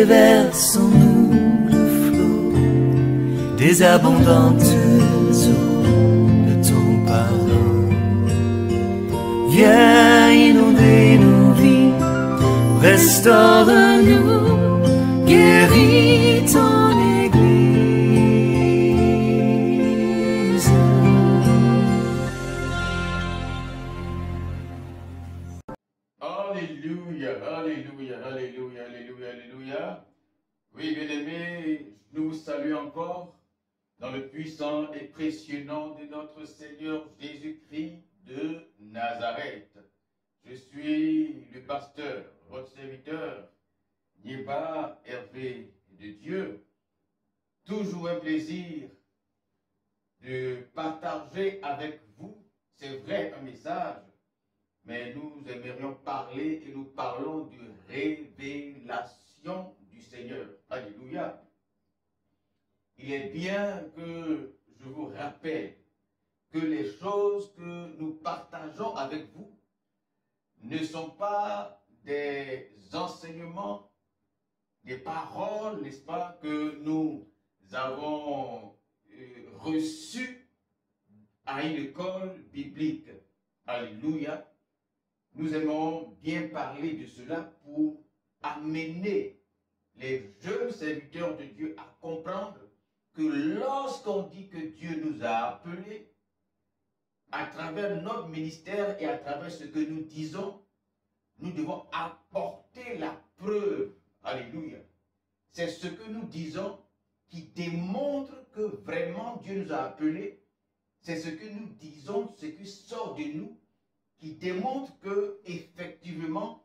déversons-nous le flot des abondantes eaux de ton pardon. Viens inonder nos vies, restaure-nous, guéris ton Église. Alléluia, alléluia, alléluia, alléluia, alléluia. Oui, bien-aimés, nous vous saluons encore dans le puissant et précieux nom de notre Seigneur Jésus-Christ de Nazareth. Je suis le pasteur, votre serviteur, Nieba Hervé de Dieu. Toujours un plaisir de partager avec vous, c'est vrai, un message, mais nous aimerions parler et nous parlons de révélation du Seigneur. Alléluia. Il est bien que je vous rappelle que les choses que nous partageons avec vous ne sont pas des enseignements, des paroles, n'est-ce pas, que nous avons reçues à une école biblique. Alléluia. Nous aimons bien parler de cela pour amener les jeunes serviteurs de Dieu à comprendre que lorsqu'on dit que Dieu nous a appelés, à travers notre ministère et à travers ce que nous disons, nous devons apporter la preuve. Alléluia. C'est ce que nous disons qui démontre que vraiment Dieu nous a appelés. C'est ce que nous disons, ce qui sort de nous, qui démontre que effectivement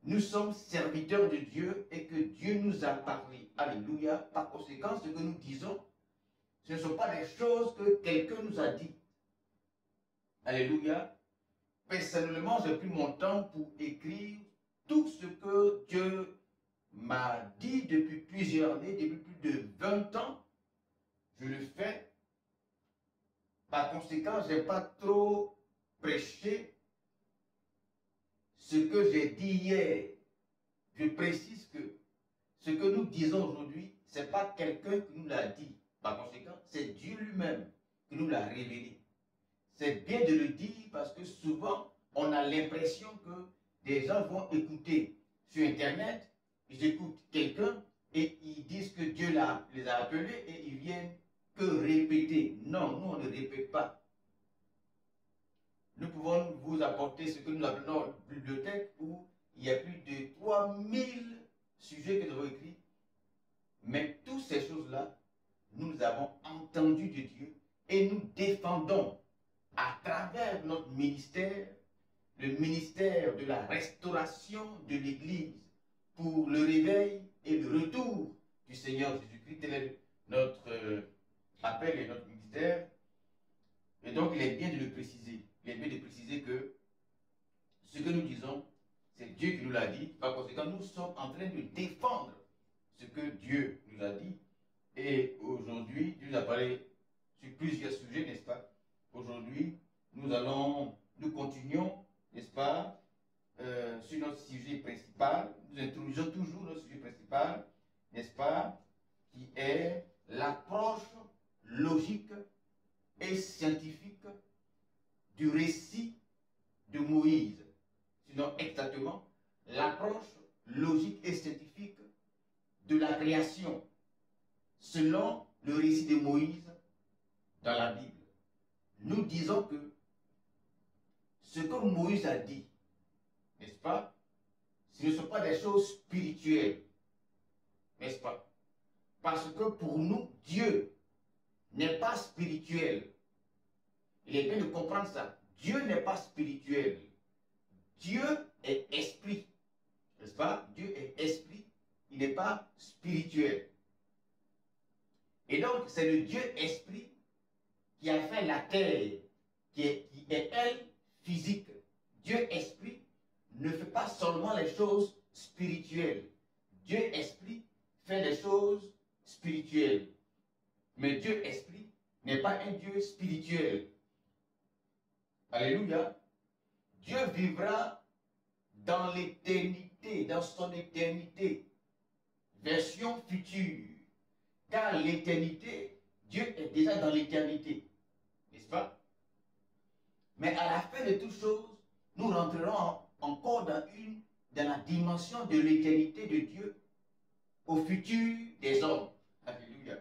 nous sommes serviteurs de Dieu et que Dieu nous a parlé. Alléluia. Par conséquent, ce que nous disons, ce ne sont pas des choses que quelqu'un nous a dit. Alléluia. Personnellement, j'ai pris mon temps pour écrire tout ce que Dieu m'a dit depuis plusieurs années, depuis plus de 20 ans. Je le fais. Par conséquent, je n'ai pas trop prêché ce que j'ai dit hier. Je précise que ce que nous disons aujourd'hui, ce n'est pas quelqu'un qui nous l'a dit. Par conséquent, c'est Dieu lui-même qui nous l'a révélé. C'est bien de le dire parce que souvent, on a l'impression que des gens vont écouter sur Internet, ils écoutent quelqu'un et ils disent que Dieu les a appelés et ils viennent que répéter. Non, nous on ne répète pas. Nous pouvons vous apporter ce que nous appelons une bibliothèque où il y a plus de 3000 sujets que nous avons écrits. Mais toutes ces choses-là, nous les avons entendues de Dieu et nous défendons à travers notre ministère, le ministère de la restauration de l'Église pour le réveil et le retour du Seigneur Jésus-Christ. Tel est notre appel et notre ministère. Et donc, il est bien de le préciser. Il est bien de préciser que ce que nous disons, c'est Dieu qui nous l'a dit. Par conséquent, nous sommes en train de défendre ce que Dieu nous a dit. Et aujourd'hui, Dieu nous a parlé sur plusieurs sujets, n'est-ce pas? Aujourd'hui, nous continuons, n'est-ce pas, sur notre sujet principal. Nous introduisons toujours notre sujet principal, n'est-ce pas, qui est l'approche logique et scientifique du récit de Moïse. Sinon, exactement, l'approche logique et scientifique de la création, selon le récit de Moïse dans la Bible. Nous disons que ce que Moïse a dit, n'est-ce pas, ce ne sont pas des choses spirituelles, n'est-ce pas? Parce que pour nous, Dieu n'est pas spirituel. Il est bien de comprendre ça. Dieu n'est pas spirituel. Dieu est esprit, n'est-ce pas? Dieu est esprit, il n'est pas spirituel. Et donc, c'est le Dieu esprit qui a fait la terre, qui est elle, physique. Dieu esprit ne fait pas seulement les choses spirituelles. Dieu esprit fait des choses spirituelles. Mais Dieu esprit n'est pas un Dieu spirituel. Alléluia. Dieu vivra dans l'éternité, dans son éternité. version future. Car l'éternité, Dieu est déjà dans l'éternité. N'est-ce pas? Mais à la fin de toutes choses, nous rentrerons encore dans la dimension de l'éternité de Dieu au futur des hommes. Alléluia.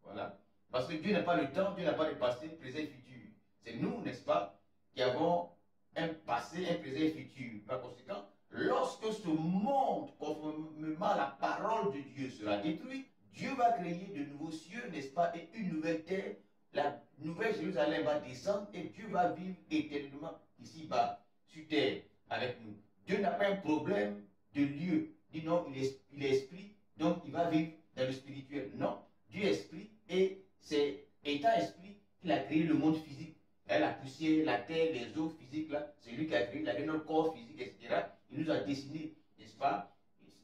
Voilà. Parce que Dieu n'a pas le temps, Dieu n'a pas le passé, présent et futur. C'est nous, n'est-ce pas, qui avons un passé, un présent et futur. Par conséquent, lorsque ce monde, conformément à la parole de Dieu, sera détruit, Dieu va créer de nouveaux cieux, n'est-ce pas, et une nouvelle terre. La nouvelle Jérusalem va descendre et Dieu va vivre éternellement ici-bas, sur terre, avec nous. Dieu n'a pas un problème de lieu. Dit non, il est esprit, donc il va vivre dans le spirituel. Non, Dieu est esprit et c'est étant esprit qu'il a créé le monde physique. La poussière, la terre, les eaux physiques, là, c'est lui qui a créé, il a créé notre corps physique, etc. Il nous a dessiné, n'est-ce pas,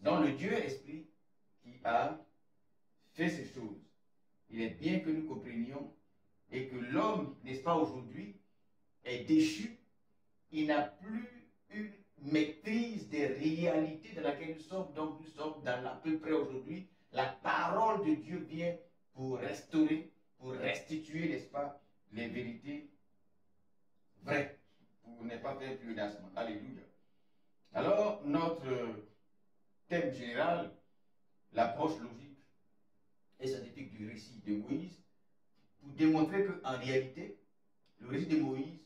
dans le Dieu esprit qui a fait ces choses. Il est bien que nous comprenions et que l'homme, n'est-ce pas, aujourd'hui, est déchu. Il n'a plus une maîtrise des réalités dans laquelle nous sommes. Donc nous sommes dans à peu près aujourd'hui. La parole de Dieu vient pour restaurer, pour restituer, n'est-ce pas, les vérités vraies, pour ne pas faire plus d'assement. Alléluia. Alors, notre thème général, l'approche logique et scientifique du récit de Moïse, pour démontrer qu'en réalité, le récit de Moïse,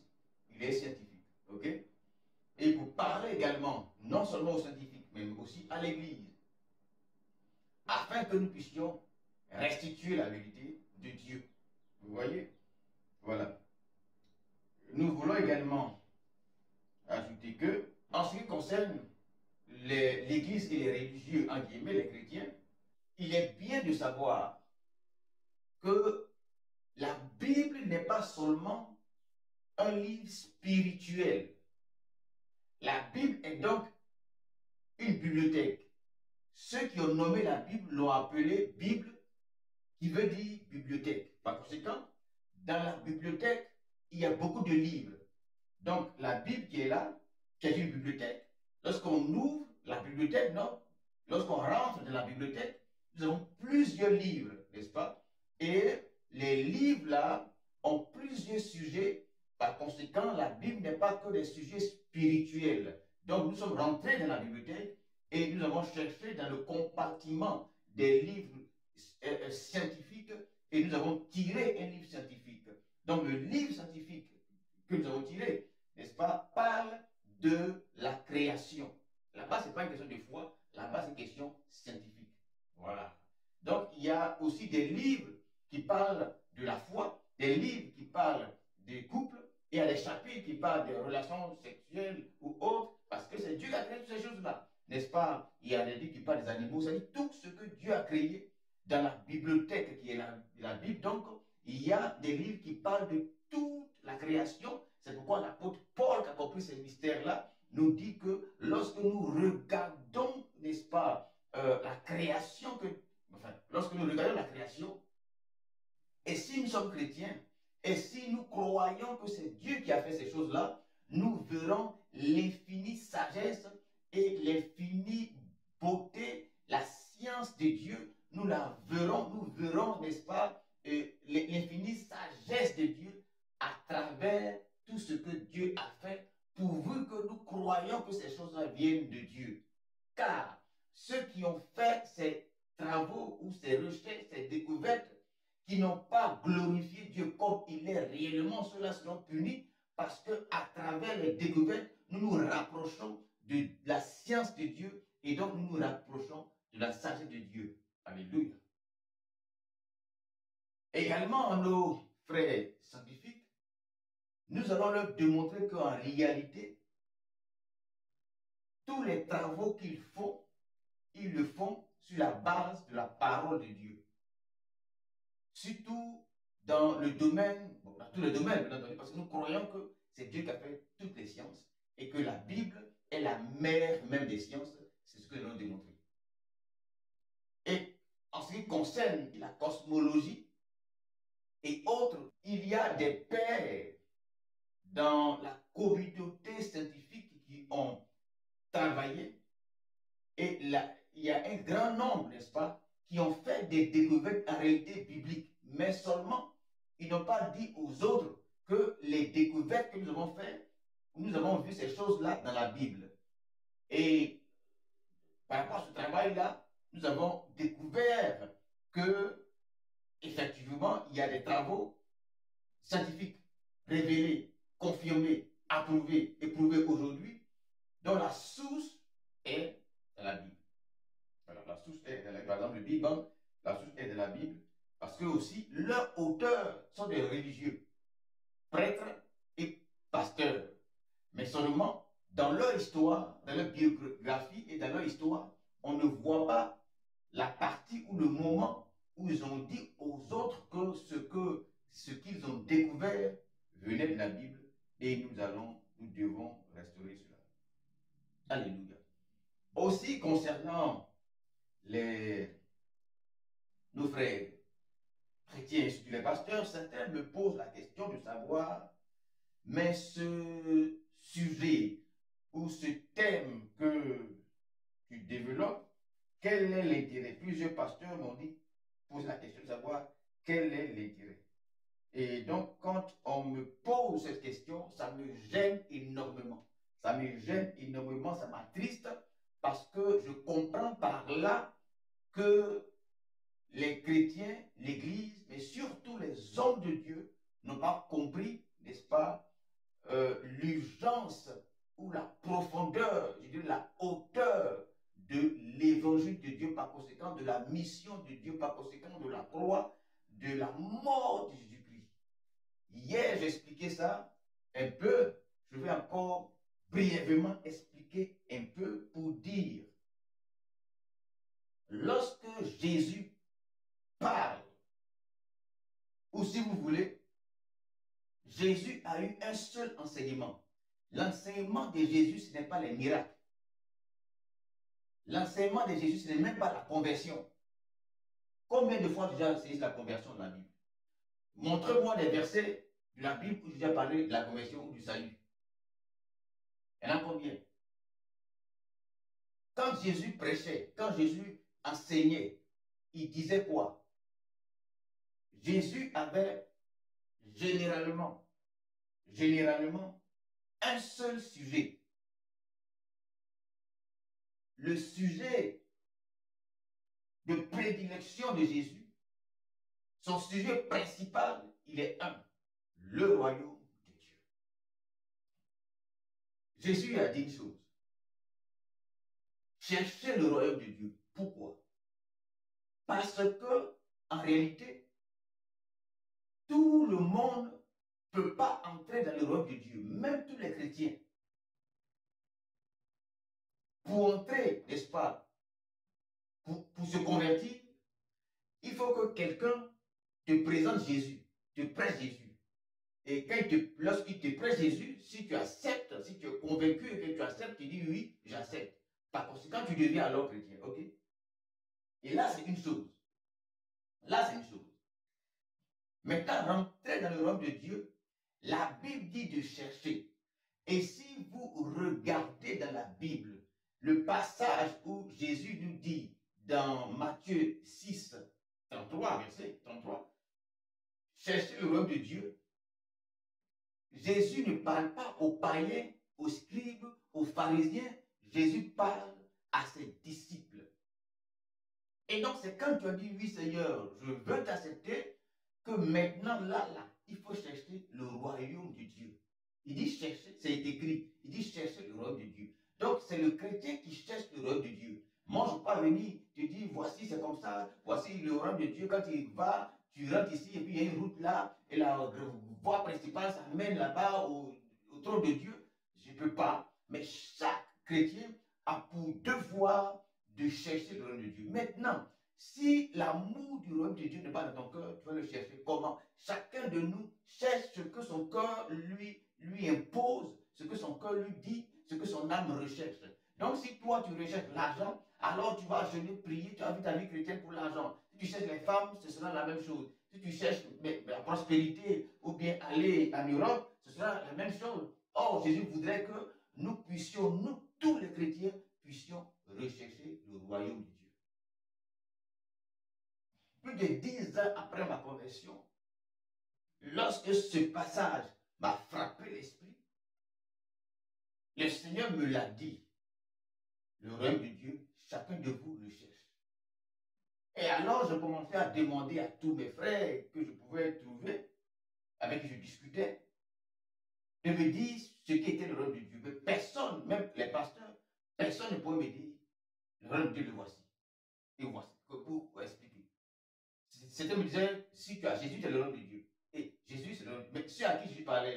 il est scientifique. Ok? Et pour parler également, non seulement aux scientifiques, mais aussi à l'Église, afin que nous puissions restituer la vérité de Dieu. Vous voyez? Voilà. Nous voulons également ajouter que, en ce qui concerne l'Église et les religieux, en guillemets, les chrétiens, il est bien de savoir que la Bible n'est pas seulement un livre spirituel. La Bible est donc une bibliothèque. Ceux qui ont nommé la Bible l'ont appelée Bible, qui veut dire bibliothèque. Par conséquent, dans la bibliothèque, il y a beaucoup de livres. Donc, la Bible qui est là, qui est une bibliothèque, lorsqu'on ouvre la bibliothèque, non, lorsqu'on rentre dans la bibliothèque, nous avons plusieurs livres, n'est-ce pas? Et les livres là ont plusieurs sujets. Par conséquent, la Bible n'est pas que des sujets spirituels. Donc, nous sommes rentrés dans la bibliothèque et nous avons cherché dans le compartiment des livres scientifiques et nous avons tiré un livre scientifique. Donc, le livre scientifique que nous avons tiré, n'est-ce pas, parle de la création. Là-bas, ce n'est pas une question de foi, là-bas, c'est une question scientifique. Voilà. Donc, il y a aussi des livres qui parlent de la foi, des livres qui parlent des couples, et il y a des chapitres qui parlent des relations sexuelles ou autres, parce que c'est Dieu qui a créé toutes ces choses-là. N'est-ce pas? Il y a des livres qui parlent des animaux, c'est-à-dire tout ce que Dieu a créé dans la bibliothèque qui est la Bible. Donc, il y a des livres qui parlent de toute la création. C'est pourquoi l'apôtre Paul, qui a compris ces mystères-là, nous dit que lorsque nous regardons, n'est-ce pas, la création, lorsque nous regardons la création, et si nous sommes chrétiens, et si nous croyons que c'est Dieu qui a fait ces choses-là, nous verrons l'infinie sagesse et l'infinie beauté, la science de Dieu, nous verrons, n'est-ce pas, l'infinie sagesse de Dieu à travers tout ce que Dieu a fait, pourvu que nous croyons que ces choses-là viennent de Dieu. Car ceux qui ont fait ces travaux ou ces recherches, ces découvertes, qui n'ont pas glorifié Dieu comme il est réellement, ceux-là seront punis parce qu'à travers les découvertes, nous nous rapprochons de la science de Dieu et donc nous nous rapprochons de la sagesse de Dieu. Alléluia. Également, nos frères scientifiques, nous allons leur démontrer qu'en réalité, tous les travaux qu'ils font, ils le font sur la base de la parole de Dieu. Surtout dans le domaine, dans tous les domaines, bien entendu, parce que nous croyons que c'est Dieu qui a fait toutes les sciences et que la Bible est la mère même des sciences. C'est ce que nous allons démontrer. Et en ce qui concerne la cosmologie et autres, il y a des pères dans la communauté scientifique qui ont travaillé et il il y a un grand nombre, n'est-ce pas, qui ont fait des découvertes en réalité bibliques, mais seulement, ils n'ont pas dit aux autres que les découvertes que nous avons faites, nous avons vu ces choses-là dans la Bible. Et par rapport à ce travail-là, nous avons découvert que, effectivement, il y a des travaux scientifiques révélés, confirmés, approuvés, éprouvés aujourd'hui, dont la source est dans la Bible. Alors, la source est dans la Bible. Par exemple, le Big Bang, la source est de la Bible, parce que aussi, leurs auteurs sont des religieux, prêtres et pasteurs. Mais seulement, dans leur histoire, dans leur biographie et dans leur histoire, on ne voit pas la partie ou le moment où ils ont dit aux autres que ce qu'ils ont découvert venait de la Bible et nous devons restaurer cela. Alléluia. Aussi concernant nos frères chrétiens, surtout les pasteurs, certains me posent la question de savoir, mais ce sujet ou ce thème que tu développes, quel est l'intérêt? Plusieurs pasteurs m'ont dit, posent la question de savoir quel est l'intérêt. Et donc, quand on me pose cette question, ça me gêne énormément. Ça me gêne énormément, ça m'attriste, parce que je comprends par là que les chrétiens, l'Église, mais surtout les hommes de Dieu, n'ont pas compris, n'est-ce pas, l'urgence ou la profondeur, je dirais la hauteur de l'évangile de Dieu, par conséquent de la mission de Dieu, par conséquent de la croix, de la mort de Jésus-Christ. Hier, j'ai expliqué ça un peu. Je vais encore brièvement expliquer un peu pour dire, lorsque Jésus parle, ou si vous voulez, Jésus a eu un seul enseignement. L'enseignement de Jésus, ce n'est pas les miracles. L'enseignement de Jésus, ce n'est même pas la conversion. Combien de fois déjà enseigné la conversion dans la Bible? Montrez-moi des versets de la Bible où j'ai déjà parlé de la conversion ou du salut. Il y en a combien? Quand Jésus prêchait, quand Jésus enseignait, il disait quoi? Jésus avait généralement, un seul sujet. Le sujet de prédilection de Jésus, son sujet principal, il est un, le royaume de Dieu. Jésus a dit une chose. Cherchez le royaume de Dieu. Pourquoi? Parce que, en réalité, tout le monde ne peut pas entrer dans le royaume de Dieu, même tous les chrétiens. Pour entrer, n'est-ce pas, pour se convertir, il faut que quelqu'un te présente Jésus, te prêche Jésus. Et lorsqu'il te prêche Jésus, si tu acceptes, si tu es convaincu et que tu acceptes, tu dis oui, j'accepte. Par conséquent, tu deviens alors chrétien, ok? Et là, c'est une chose. Là, c'est une chose. Maintenant, rentrer dans le royaume de Dieu, la Bible dit de chercher. Et si vous regardez dans la Bible, le passage où Jésus nous dit dans Matthieu 6, 33, verset 33, cherchez le royaume de Dieu, Jésus ne parle pas aux païens, aux scribes, aux pharisiens, Jésus parle à ses disciples. Et donc c'est quand tu as dit, oui Seigneur, je veux t'accepter, que maintenant là, il faut chercher le royaume de Dieu. Il dit chercher, c'est écrit, il dit chercher le royaume de Dieu. Donc c'est le chrétien qui cherche le royaume de Dieu. Moi je ne peux pas venir te dire, voici c'est comme ça, voici le royaume de Dieu, quand il va, tu rentres ici et puis il y a une route là, et la voie principale, ça mène là-bas au trône de Dieu. Je ne peux pas. Mais chaque chrétien a pour devoir de chercher le royaume de Dieu. Maintenant, si l'amour du royaume de Dieu n'est pas dans ton cœur, tu vas le chercher comment? Chacun de nous cherche ce que son cœur lui impose, ce que son cœur lui dit, ce que son âme recherche. Donc si toi tu recherches l'argent, alors tu vas jeûner, prier, tu as vu ta vie chrétienne pour l'argent. Si tu cherches les femmes, ce sera la même chose. Si tu cherches la prospérité ou bien aller en Europe, ce sera la même chose. Or, Jésus voudrait que nous puissions, nous tous les chrétiens, puissions rechercher le royaume de Dieu. Plus de 10 ans après ma conversion, lorsque ce passage m'a frappé l'esprit, le Seigneur me l'a dit. Le royaume de Dieu, chacun de vous le cherche. Et alors, je commençais à demander à tous mes frères que je pouvais trouver, avec qui je discutais, de me dire ce qu'était le royaume de Dieu. Mais personne, même les pasteurs, personne ne pouvait me dire, le royaume de Dieu, le voici. Et voici, pour expliquer. C'était me disait, si tu as Jésus, tu es le royaume de Dieu. Et Jésus, c'est le royaume de Dieu. Mais ceux à qui Jésus parlait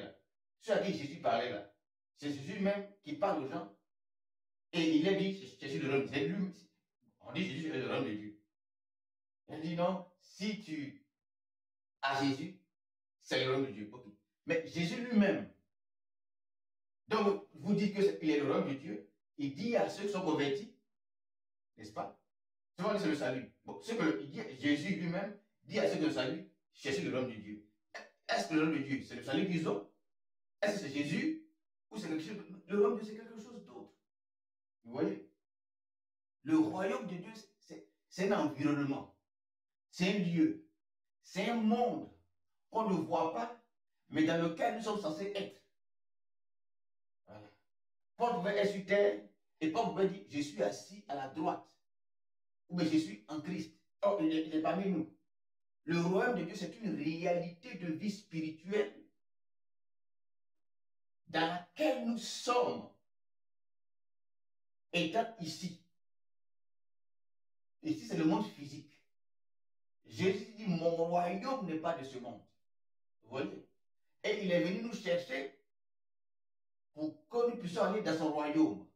là, c'est Jésus même qui parle aux gens. Et il a dit, Jésus, le royaume de Dieu. On dit Jésus, c'est le royaume de Dieu. Il dit non, si tu as Jésus, c'est le royaume de Dieu. Okay. Mais Jésus lui-même, donc vous dites qu'il est le royaume de Dieu, il dit à ceux qui sont convertis, n'est-ce pas? Souvent c'est le salut. Bon, Jésus lui-même dit à ceux qui ont le salut, cherchez le royaume de Dieu. Est-ce que le royaume de Dieu, c'est le salut qu'ils ont? Est-ce que c'est Jésus? Ou c'est quelque chose d'autre? Le royaume de Dieu, c'est quelque chose d'autre. Vous voyez? Le royaume de Dieu, c'est un environnement. C'est un lieu, c'est un monde qu'on ne voit pas, mais dans lequel nous sommes censés être. Voilà. Paul pouvait être sur terre et Paul pouvait dire, je suis assis à la droite, ou bien je suis en Christ. Or, il est parmi nous. Le royaume de Dieu, c'est une réalité de vie spirituelle dans laquelle nous sommes, étant ici. Ici, c'est le monde physique. Jésus dit, mon royaume n'est pas de ce monde. Vous voyez? Et il est venu nous chercher pour que nous puissions aller dans son royaume.